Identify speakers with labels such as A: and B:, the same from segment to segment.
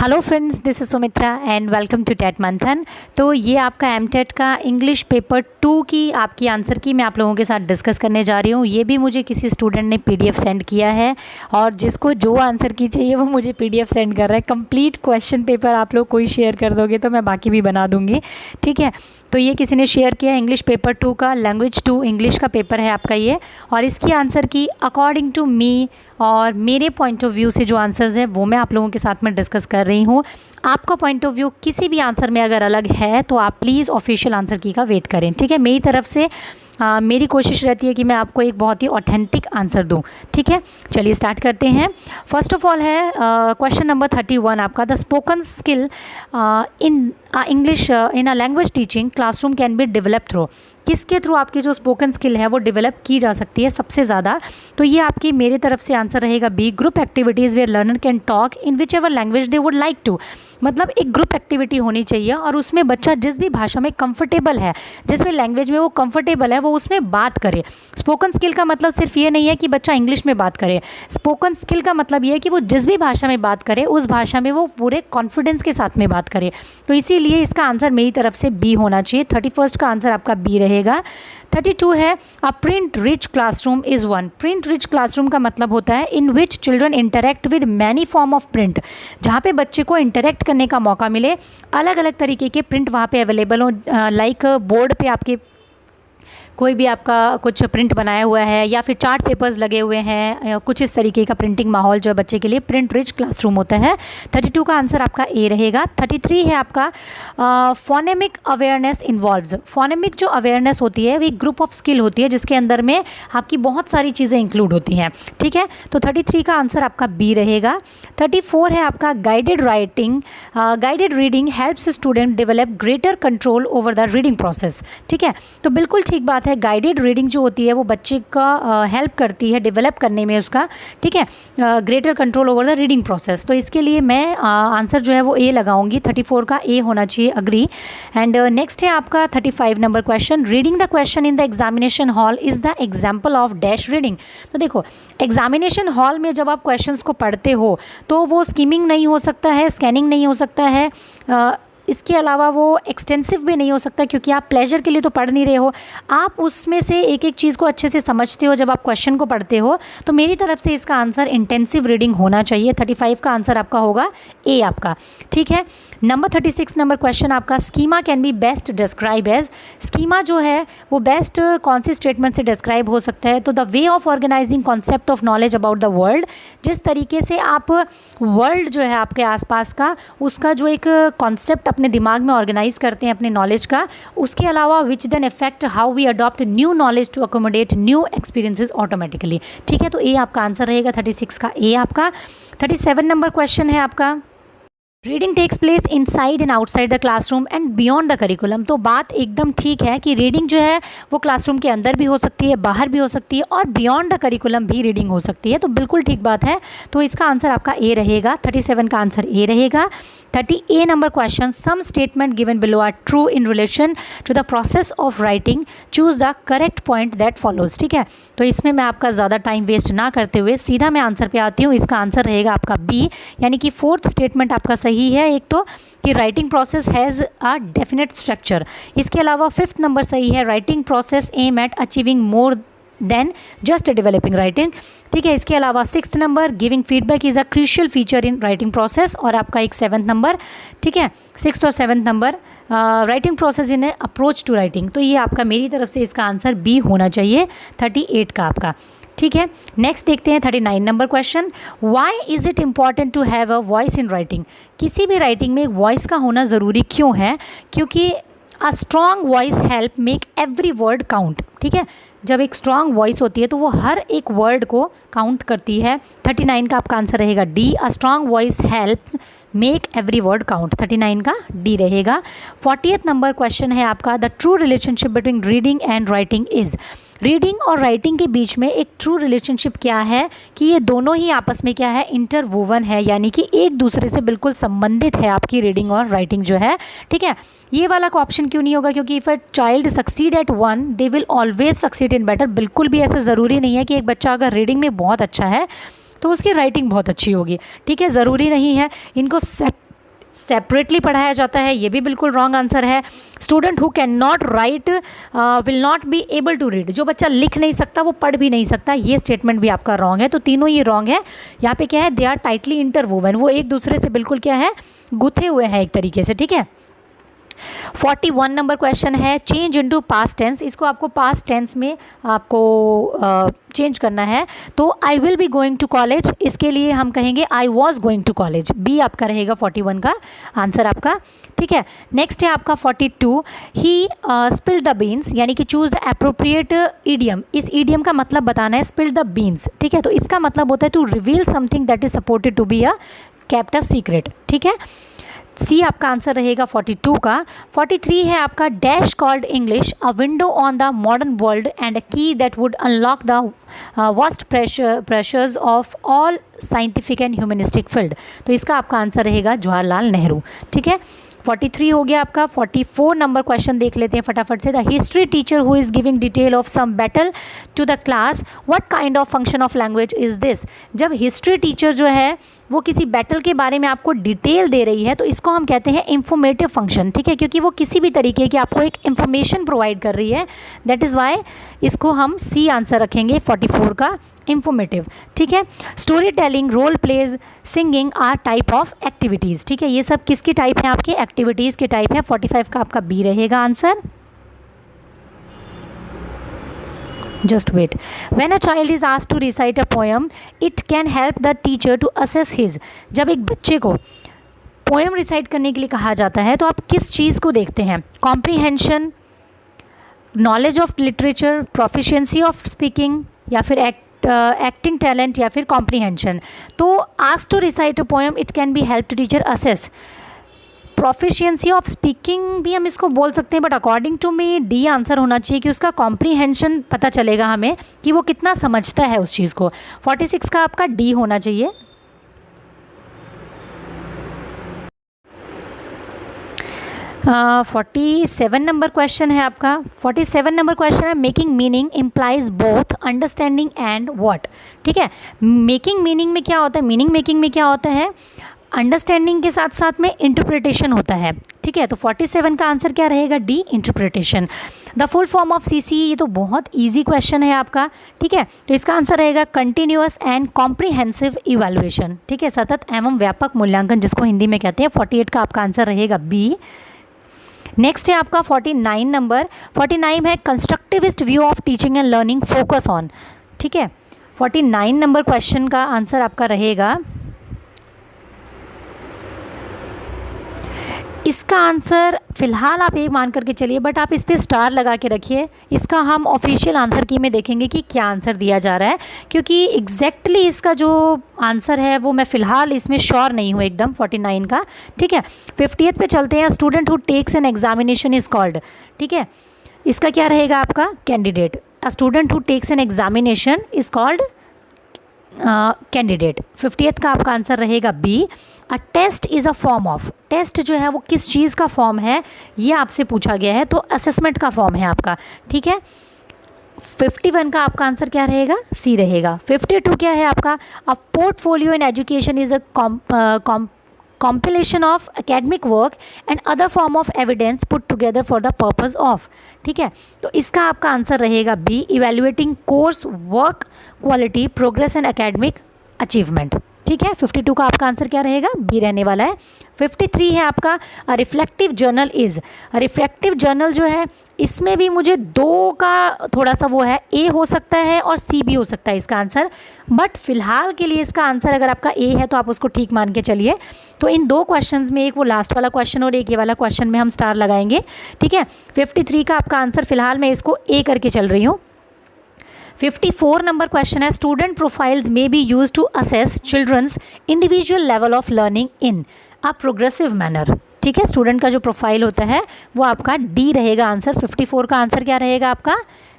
A: Hello friends, this is Sumitra and welcome to TET Manthan. तो ये आपका एमटेट का इंग्लिश पेपर 2 की आपकी आंसर की मैं आप लोगों के साथ डिस्कस करने जा रही हूँ। ये भी मुझे किसी स्टूडेंट ने पीडीएफ सेंड किया है और जिसको जो आंसर की चाहिए वो मुझे पीडीएफ सेंड कर रहा है। कंप्लीट क्वेश्चन पेपर आप लोग कोई शेयर कर दोगे तो मैं बाकी भी बना दूँगी, ठीक है। तो ये किसी ने शेयर किया इंग्लिश पेपर 2 का, लैंग्वेज 2 इंग्लिश का पेपर है आपका ये। और इसकी आंसर की अकॉर्डिंग टू मी और मेरे पॉइंट ऑफ व्यू से जो आंसर्स हैं वो मैं आप लोगों के साथ में डिस्कस कर रही हूँ। आपका पॉइंट ऑफ व्यू किसी भी आंसर में अगर अलग है तो आप प्लीज़ ऑफिशियल आंसर की का वेट करें, ठीक है। मेरी तरफ से मेरी कोशिश रहती है कि मैं आपको एक बहुत ही ऑथेंटिक आंसर दूं, ठीक है। चलिए स्टार्ट करते हैं। फर्स्ट ऑफ ऑल है क्वेश्चन नंबर 31 आपका, the spoken skill in English in a language teaching classroom can be develop through. किसके थ्रू आपकी जो स्पोकन स्किल है वो डेवलप की जा सकती है सबसे ज़्यादा? तो ये आपकी मेरी तरफ से आंसर रहेगा B, group activities where learner can talk in whichever language they would like to. मतलब एक ग्रुप एक्टिविटी होनी चाहिए और उसमें बच्चा जिस भी भाषा में कंफर्टेबल है, जिस भी लैंग्वेज में वो कंफर्टेबल है वो उसमें बात करे। स्पोकन स्किल का मतलब सिर्फ ये नहीं है कि बच्चा इंग्लिश में बात करे। स्पोकन स्किल का मतलब ये है कि वो जिस भी भाषा में बात करे उस भाषा में वो पूरे कॉन्फिडेंस के साथ में बात करे। तो इसीलिए इसका आंसर मेरी तरफ से बी होना चाहिए। 31 का आंसर आपका बी रहेगा। 32 है a print rich classroom is one. Print rich classroom का मतलब होता है in which children interact with many form of print, जहाँ पे बच्चे को इंटरेक्ट करने का मौका मिले। अलग अलग तरीके के प्रिंट वहाँ पे अवेलेबल हो, लाइक बोर्ड पे आपके कोई भी आपका कुछ प्रिंट बनाया हुआ है या फिर चार्ट पेपर्स लगे हुए हैं, कुछ इस तरीके का प्रिंटिंग माहौल जो बच्चे के लिए प्रिंट रिच क्लासरूम होता है। 32 का आंसर आपका ए रहेगा। 33 है आपका फोनेमिक अवेयरनेस इन्वॉल्व्स। फोनेमिक जो अवेयरनेस होती है वो एक ग्रुप ऑफ स्किल होती है जिसके अंदर में आपकी बहुत सारी चीज़ें इंक्लूड होती हैं, ठीक है। तो 33 का आंसर आपका बी रहेगा। 34 है आपका guided writing, guided reading helps student develop greater control over the reading process, ठीक है। तो बिल्कुल ठीक बात है, गाइडेड रीडिंग जो होती है वो बच्चे का हेल्प करती है डेवलप करने में उसका, ठीक है, greater control over the reading process. तो इसके लिए मैं आंसर जो है वो ए लगाऊंगी। 34 का ए होना चाहिए, अग्री। एंड नेक्स्ट है आपका 35 number question, reading the question in the examination hall is the example of dash reading. तो देखो, एग्जामिनेशन हॉल में जब आप क्वेश्चंस को पढ़ते हो तो वो स्कीमिंग नहीं हो सकता है, स्कैनिंग नहीं हो सकता है, इसके अलावा वो एक्सटेंसिव भी नहीं हो सकता क्योंकि आप प्लेजर के लिए तो पढ़ नहीं रहे हो, आप उसमें से एक एक चीज़ को अच्छे से समझते हो जब आप क्वेश्चन को पढ़ते हो। तो मेरी तरफ से इसका आंसर इंटेंसिव रीडिंग होना चाहिए। 35 का आंसर आपका होगा ए आपका, ठीक है। नंबर 36 नंबर क्वेश्चन आपका, schema can be best describe as. Schema जो है वो बेस्ट कौन सी स्टेटमेंट से डिस्क्राइब हो सकता है? तो the way of organizing concept of knowledge about the world. जिस तरीके से आप वर्ल्ड जो है आपके आसपास का उसका जो एक कॉन्सेप्ट अपने दिमाग में ऑर्गेनाइज करते हैं अपने नॉलेज का। उसके अलावा which then affect how we adopt new knowledge to accommodate new experiences automatically, ठीक है। तो ए आपका आंसर रहेगा। 36 का ए आपका। 37 नंबर क्वेश्चन है आपका, reading takes place inside and outside the classroom and beyond the curriculum. तो बात एकदम ठीक है कि रीडिंग जो है वो क्लासरूम के अंदर भी हो सकती है, बाहर भी हो सकती है और बियॉन्ड द करिकुलम भी रीडिंग हो सकती है। तो बिल्कुल ठीक बात है। तो इसका आंसर आपका ए रहेगा। 37 का आंसर ए रहेगा। 30 number question, some statement given below are true in relation to the process of writing, choose the correct point that follows, ठीक है। तो इसमें मैं आपका ज़्यादा टाइम वेस्ट ना करते हुए सीधा मैं आंसर पे आती हूँ। इसका आंसर रहेगा आपका बी, यानी कि 4th स्टेटमेंट आपका सही है। एक तो कि writing process has a definite structure. इसके अलावा 5th नंबर सही है, writing process aim at achieving more than just developing writing, ठीक है। इसके अलावा 6th number, giving feedback is a crucial feature in writing process. और आपका एक 7th नंबर, ठीक है, 6th और 7th number, writing process in approach to writing. तो ये आपका मेरी तरफ से इसका आंसर बी होना चाहिए। 38 का आपका, ठीक है। नेक्स्ट देखते हैं 39 number question, why is it important to have a voice in writing. किसी भी राइटिंग में एक वॉइस का होना ज़रूरी क्यों है? क्योंकि a strong voice help make every word count, ठीक है। जब एक स्ट्रॉन्ग वॉइस होती है तो वो हर एक वर्ड को काउंट करती है। 39 का आपका आंसर रहेगा D, a strong voice help make every word count. 39 का डी रहेगा। 40th नंबर क्वेश्चन है आपका, the true relationship between reading and writing is. Reading और राइटिंग के बीच में एक ट्रू रिलेशनशिप क्या है कि ये दोनों ही आपस में क्या है, इंटरवोवन है, यानी कि एक दूसरे से बिल्कुल संबंधित है आपकी रीडिंग और राइटिंग जो है, ठीक है। ये वाला का ऑप्शन क्यों नहीं होगा? क्योंकि if a child succeed at one they will always succeed in better. बिल्कुल भी ऐसा ज़रूरी नहीं है कि एक बच्चा अगर रीडिंग में बहुत अच्छा है तो उसकी राइटिंग बहुत अच्छी होगी, ठीक है, ज़रूरी नहीं है। इनको सेपरेटली पढ़ाया जाता है, ये भी बिल्कुल रॉन्ग आंसर है। Student who can not write will not be able to read, जो बच्चा लिख नहीं सकता वो पढ़ भी नहीं सकता, ये स्टेटमेंट भी आपका रॉन्ग है। तो तीनों ये रॉन्ग है। यहाँ पे क्या है, दे आर टाइटली इंटरवोवन, वो एक दूसरे से बिल्कुल क्या है, गुथे हुए हैं एक तरीके से, ठीक है। 41 नंबर क्वेश्चन है चेंज इनटू पास्ट टेंस। इसको आपको पास्ट टेंस में आपको चेंज करना है। तो I will be going to college, इसके लिए हम कहेंगे I was going to college, B आपका रहेगा 41 का आंसर आपका, ठीक है। नेक्स्ट है आपका 42, ही स्पिल द बीन्स, यानी कि चूज द अप्रोप्रिएट ईडियम। इस ईडियम का मतलब बताना है स्पिल द बीन्स, ठीक है। तो इसका मतलब होता है to reveal something that is supported to be a kept a secret, ठीक है। सी आपका आंसर रहेगा 42 का। 43 है आपका dash called English a window on the modern world and a key that would unlock the vast pressures of all scientific and humanistic field. तो इसका आपका आंसर रहेगा जवाहरलाल नेहरू, ठीक है। 43 हो गया आपका। 44 नंबर क्वेश्चन देख लेते हैं फटाफट से। The history teacher who is giving detail of some battle to the class, what kind of function of language is this. जब हिस्ट्री टीचर जो है वो किसी बैटल के बारे में आपको डिटेल दे रही है तो इसको हम कहते हैं इंफॉर्मेटिव फंक्शन, ठीक है, क्योंकि वो किसी भी तरीके की आपको एक इंफॉर्मेशन प्रोवाइड कर रही है। दैट इज़ वाई इसको हम सी आंसर रखेंगे 44 का, इंफॉर्मेटिव, ठीक है। Story telling, role plays, singing are type of activities, ठीक है। ये सब किसकी टाइप है, आपके एक्टिविटीज़ के टाइप है। 45 का आपका बी रहेगा answer. Just wait. When a child is asked to recite a poem, it can help the teacher to assess his. जब एक बच्चे को पोएम रिसाइट करने के लिए कहा जाता है तो आप किस चीज़ को देखते हैं, comprehension, knowledge of literature, proficiency of speaking, या फिर एक्टिंग टैलेंट, या फिर कॉम्प्रीहेंशन। तो ask to recite a poem it can be help to teacher assess. Proficiency of speaking भी हम इसको बोल सकते हैं, but according to me D answer होना चाहिए कि उसका कॉम्प्रीहेंशन पता चलेगा हमें कि वो कितना समझता है उस चीज़ को। 46 का आपका डी होना चाहिए। uh, 47 नंबर क्वेश्चन है आपका। 47 नंबर क्वेश्चन है making meaning implies both understanding and what, ठीक है। मेकिंग मीनिंग में क्या होता है, मीनिंग मेकिंग में क्या होता है, अंडरस्टैंडिंग के साथ साथ में इंटरप्रिटेशन होता है, ठीक है। तो 47 का आंसर क्या रहेगा, D interpretation. The full form of CC, ये तो बहुत इजी क्वेश्चन है आपका, ठीक है। तो इसका आंसर रहेगा कंटिन्यूअस एंड कॉम्प्रिहेंसिव इवैल्यूएशन, ठीक है, सतत एवं व्यापक मूल्यांकन जिसको हिंदी में कहते हैं। 48 का आपका आंसर रहेगा बी। नेक्स्ट है आपका 49 नंबर। 49 है constructivist view of teaching and learning focus on, ठीक है। 49 नंबर क्वेश्चन का आंसर आपका रहेगा, इसका आंसर फ़िलहाल आप ये मान करके चलिए, बट आप इस पर स्टार लगा के रखिए। इसका हम ऑफिशियल आंसर की में देखेंगे कि क्या आंसर दिया जा रहा है, क्योंकि एग्जैक्टली इसका जो आंसर है वो मैं फ़िलहाल इसमें श्योर नहीं हूँ एकदम 49 का, ठीक है। 50th पे चलते हैं। Student who takes an examination is called, ठीक है। इसका क्या रहेगा आपका, candidate. A student who takes an examination is called candidate. 50th का आपका आंसर रहेगा B. A test is a form of, test जो है वो किस चीज़ का फॉर्म है ये आपसे पूछा गया है, तो असेसमेंट का फॉर्म है आपका, ठीक है। 51 का आपका आंसर क्या रहेगा, सी रहेगा। 52 क्या है आपका, a portfolio in education is a compilation of academic work and other form of evidence put together for the purpose of, ठीक है। तो इसका आपका आंसर रहेगा B, evaluating course work quality progress and academic achievement, ठीक है। 52 का आपका आंसर क्या रहेगा, बी रहने वाला है। 53 है आपका reflective journal is. Reflective journal जो है इसमें भी मुझे 2 का थोड़ा सा वो है, ए हो सकता है और सी भी हो सकता है इसका आंसर, बट फिलहाल के लिए इसका आंसर अगर आपका ए है तो आप उसको ठीक मान के चलिए। तो इन 2 क्वेश्चंस में, एक वो लास्ट वाला क्वेश्चन और एक ये वाला क्वेश्चन में हम स्टार लगाएंगे, ठीक है। 53 का आपका आंसर फिलहाल मैं इसको ए करके चल रही हूँ। 54 नंबर क्वेश्चन है student profiles may be use to assess children's individual level of learning in a progressive manner, ठीक है। स्टूडेंट का जो प्रोफाइल होता है वो आपका डी रहेगा आंसर। 54 का आंसर क्या रहेगा आपका,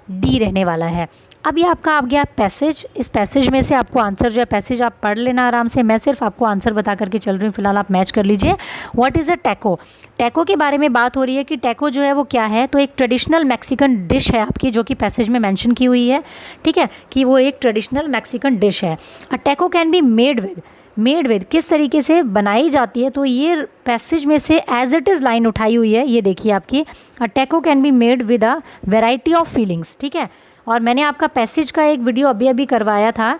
A: डी रहने वाला है। अब ये आपका आ गया पैसेज। इस पैसेज में से आपको आंसर जो है, पैसेज आप पढ़ लेना आराम से, मैं सिर्फ आपको आंसर बता करके चल रही हूँ, फिलहाल आप मैच कर लीजिए। What is a taco, taco के बारे में बात हो रही है कि टैको जो है वो क्या है, तो एक ट्रेडिशनल मैक्सिकन डिश है आपकी, जो कि पैसेज में मेंशन की हुई है, ठीक है, कि वो एक ट्रेडिशनल मैक्सिकन डिश है। A taco can be made with, made with किस तरीके से बनाई जाती है, तो ये पैसेज में से एज इट इज़ लाइन उठाई हुई है, ये देखिए आपकी, a taco can be made with a variety of fillings, ठीक है। और मैंने आपका पैसेज का एक वीडियो अभी करवाया था,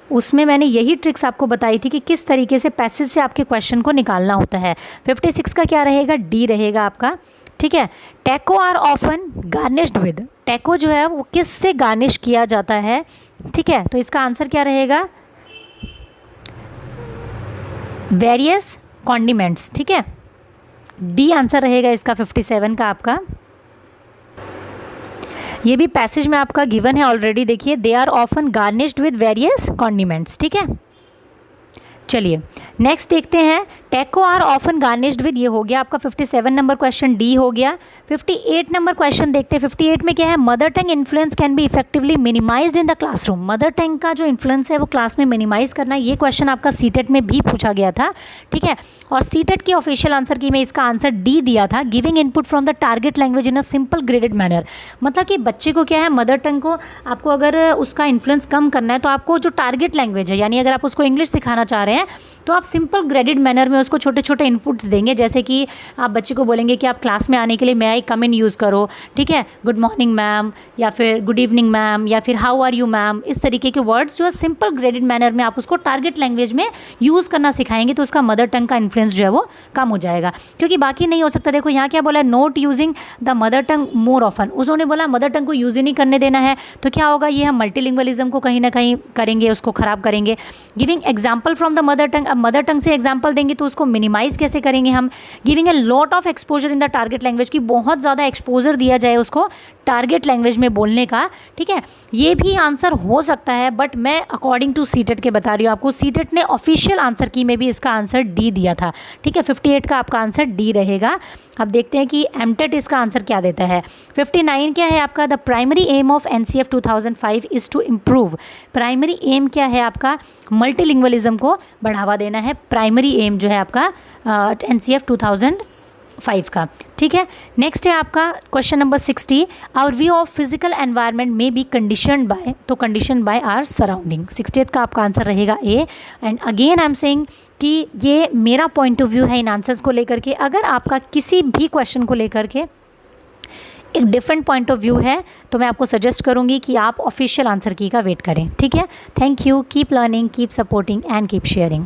A: उसमें मैंने यही ट्रिक्स आपको बताई थी कि किस तरीके से पैसेज से आपके क्वेश्चन को निकालना होता है। 56 का क्या रहेगा, डी रहेगा आपका, ठीक है। Taco are often garnished with, taco जो है वो किस से गार्निश किया जाता है, ठीक है। तो इसका आंसर क्या रहेगा, वेरियस कॉन्डिमेंट्स, ठीक है। डी आंसर रहेगा इसका 57 का आपका। ये भी पैसेज में आपका गिवन है ऑलरेडी, देखिए, they are often garnished with various condiments, ठीक है। चलिए नेक्स्ट देखते हैं, taco are often garnished with, ये हो गया आपका 57 नंबर क्वेश्चन, डी हो गया। 58 नंबर क्वेश्चन देखते हैं। 58 में क्या है, mother tongue influence can be effectively minimised in the classroom, mother tongue का जो इन्फ्लुएंस है वो क्लास में मिनिमाइज करना, ये क्वेश्चन आपका सीटेट में भी पूछा गया था, ठीक है। और सीटेट की ऑफिशियल आंसर की मैं इसका आंसर डी दिया था, giving input from the target language in a simple graded manner, मतलब कि बच्चे को क्या है, मदर टंग को आपको अगर उसका इन्फ्लुएंस कम करना है तो आपको जो टारगेट लैंग्वेज है, यानी अगर आप उसको इंग्लिश सिखाना चाह रहे हैं तो आप सिंपल ग्रेडेड मैनर में उसको छोटे छोटे इनपुट्स देंगे, जैसे कि आप बच्चे को बोलेंगे कि आप क्लास में आने के लिए मे आई कम इन यूज़ करो, ठीक है, गुड मॉर्निंग मैम, या फिर गुड इवनिंग मैम, या फिर हाउ आर यू मैम, इस तरीके के वर्ड्स जो है सिंपल ग्रेडेड मैनर में आप उसको टारगेट लैंग्वेज में यूज़ करना सिखाएंगे, तो उसका मदर टंग का इन्फ्लुएंस जो है वो कम हो जाएगा, क्योंकि बाकी नहीं हो सकता। देखो यहाँ क्या बोला है, note using the mother tongue more often, उन्होंने बोला मदर टंग को यूज़ ही नहीं करने देना है, तो क्या होगा, ये हम मल्टीलिंगुअलिज्म को कहीं ना कहीं करेंगे, उसको ख़राब करेंगे। Giving example from the mother tongue, अब मदर टंग से एग्जाम्पल देंगे तो उसको मिनिमाइज कैसे करेंगे हम, giving a lot of exposure in the target language, की बहुत ज़्यादा एक्सपोजर दिया जाए उसको टारगेट लैंग्वेज में बोलने का, ठीक है। ये भी आंसर हो सकता है, बट मैं अकॉर्डिंग टू सीटेट के बता रही हूँ आपको, सीटेट ने ऑफिशियल आंसर की में भी इसका आंसर डी दिया था, ठीक है। 58 का आपका आंसर डी रहेगा। अब देखते हैं कि एमटेट इसका आंसर क्या देता है। 59 क्या है आपका, the primary aim of NCF 2005 is to improve, primary aim क्या है आपका, मल्टीलिंगुअलिज्म को बढ़ावा देना है, प्राइमरी एम जो है आपका NCF 2005 का, ठीक है। नेक्स्ट है आपका question number 60, our view of physical environment में बी कंडीशनड बाय, तो condition by our surrounding, 60th का आपका आंसर रहेगा A. And again I am saying कि ये मेरा पॉइंट ऑफ व्यू है इन आंसर्स को लेकर के, अगर आपका किसी भी क्वेश्चन को लेकर के एक डिफरेंट पॉइंट ऑफ व्यू है तो मैं आपको सजेस्ट करूँगी कि आप ऑफिशियल आंसर की का वेट करें, ठीक है। Thank you, keep learning, keep supporting and keep sharing.